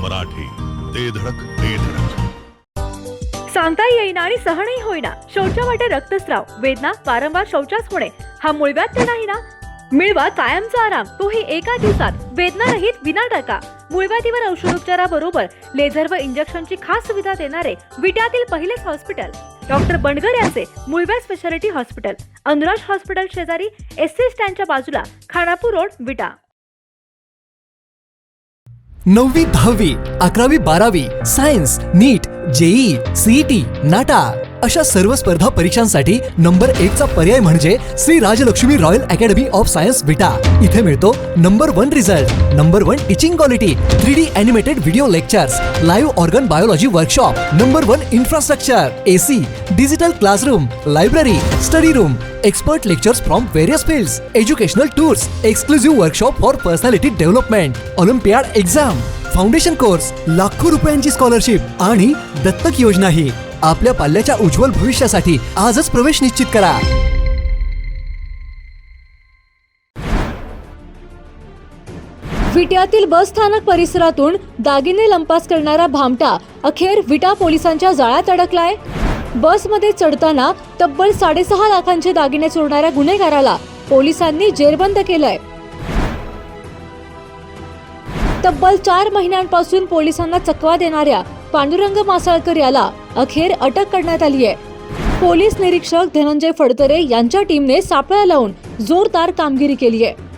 मराठी, ते धडक ते धडक. सांगता येईना आणि सहनही होईना शौचा वाटे रक्तस्राव, वेदना, वारंवार शौचास होणे हा मूळव्याध तर नाही ना? मिळवा कायमचा आराम, तोही एका दिवसात, वेदना रहित विना टाका. मूळव्याधीवर औषधोपचाराबरोबर लेझर व इंजेक्शनची खास सुविधा देणारे विट्यातील पहिलेच हॉस्पिटल डॉक्टर बंडगर यांचे मूळव्याध स्पेशालिटी हॉस्पिटल, अनुराज हॉस्पिटल शेजारी, एससी स्टँडच्या बाजूला, खानापूर रोड, विटा. 9वी 10वी 11वी 12वी science, NEET, JEE, CET, NATA अशा सर्व स्पर्धा परीक्षांसाठी नंबर 1 चा पर्याय म्हणजे Shri Rajalakshmi royal academy of science Vita. इथे मिळतो number 1 result, number 1 teaching quality, 3D animated video lectures, live organ biology workshop, number 1 infrastructure, AC, digital classroom, library, study room, expert lectures from various fields, educational tours, exclusive workshop for personality development, Olympiad exam, foundation course, लाखो रुपयांची scholarship आणि दत्तक योजनाही. आपल्या पाल्याच्या उज्ज्वल भविष्यासाठी आजच प्रवेश निश्चित करा. विट्यातील बस स्थानक परिसरातून दागिने लंपास करणारा भामटा अखेर विटा पोलिसांच्या जाळ्यात अडकलाय. बसमध्ये चढताना तब्बल 6.5 लाखांचे दागिने चोरणाऱ्या गुन्हेगाराला पोलिसांनी जेरबंद केलंय. तब्बल 4 महिन्यांपासून पोलिसांना चकवा देणाऱ्या पांडुरंग मासाळकर याला अखेर अटक करण्यात आली आहे. पोलीस निरीक्षक धनंजय फडतरे यांच्या टीमने सापळा लावून जोरदार कामगिरी केली आहे.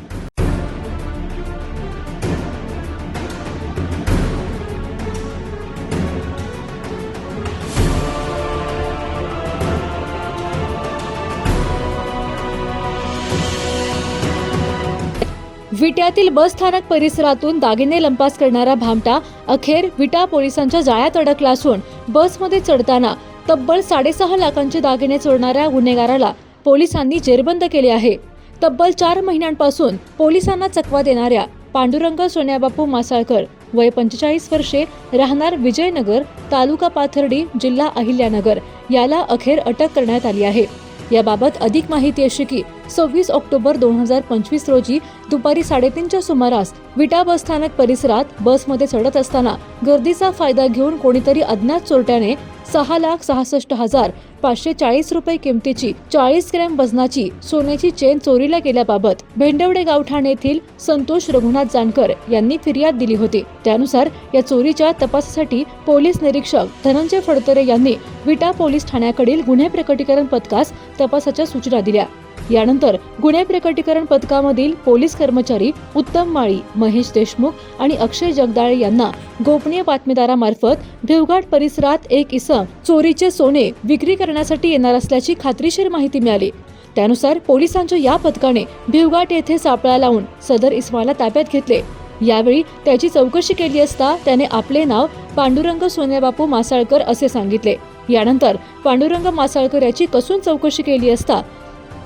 विट्यातील बस स्थानक परिसरातून दागिने लंपास करणारा भामटा अखेर विटा पोलिसांच्या जाळ्यात अडकला असून बसमध्ये चढताना तब्बल 6.5 लाखांचे दागिने चोरणाऱ्या गुन्हेगाराला पोलिसांनी जेरबंद केले आहे. तब्बल 4 महिन्यांपासून पोलिसांना चकवा देणाऱ्या पांडुरंग सोन्याबापू मासाळकर, वय 45 वर्षे, राहणार विजयनगर, तालुका पाथर्डी, जिल्हा अहिल्यानगर याला अखेर अटक करण्यात आली आहे. याबाबत अधिक माहिती अशी की 26 ऑक्टोबर 2025 रोजी दुपारी 3:30च्या सुमारास विटा बस स्थानक परिसरात बसमध्ये चढत असताना गर्दीचा फायदा घेऊन कोणीतरी अज्ञात चोरट्याने 6,66,540 रुपये किमतीची 40 ग्रॅम वजनाची सोन्याची चेन चोरीला गेल्याबाबत भेंडवडे गावठाण येथील संतोष रघुनाथ जानकर यांनी फिर्याद दिली होती. त्यानुसार या चोरीच्या तपासासाठी पोलीस निरीक्षक धनंजय फडतरे यांनी विटा पोलीस ठाण्याकडील गुन्हे प्रकटीकरण पथकास तपासाच्या सूचना दिल्या. यानंतर गुन्हे प्रकटीकरण पथकामधील पोलीस कर्मचारी उत्तम माळी, महेश देशमुख आणि अक्षय जगदाळे यांना गोपनीय बातमीदारामार्फत भिवघाट परिसरात एक इसम चोरीचे सोने विक्री करण्यासाठी येणार असल्याची खात्रीशीर माहिती मिळाली. त्यानुसार पोलिसांच्या या पथकाने भिवघाट येथे सापळा लावून सदर इसमाला ताब्यात घेतले. यावेळी त्याची चौकशी केली असता त्याने आपले नाव पांडुरंग सोन्याबापू मासाळकर असे सांगितले. यानंतर पांडुरंग मासाळकर याची कसून चौकशी केली असता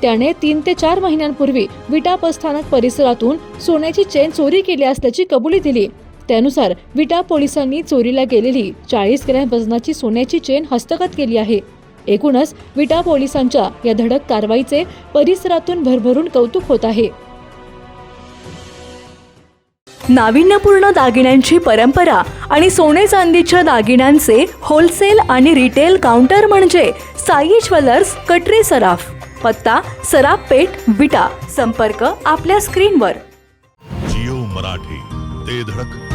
त्याने 3 ते 4 महिन्यांपूर्वी विटा बस स्थानक परिसरातून सोन्याची चेन चोरी केली असल्याची कबुली दिली. त्यानुसार विटा पोलिसांनी चोरीला गेलेली 40 ग्रॅम वजनाची सोन्याची चेन हस्तगत केली आहे. एकूणच विटा पोलिसांच्या या धडक कारवाईचे परिसरातून भरभरून कौतुक होत आहे. नाविन्यपूर्ण दागिन्यांची परंपरा आणि सोने चांदीच्या दागिन्यांचे होलसेल आणि रिटेल काउंटर म्हणजे साई ज्वेलर्स, कटरे सराफ. पत्ता सराफ पेठ, विटा. संपर्क आपल्या स्क्रीनवर. जिओ मराठी, ते धडक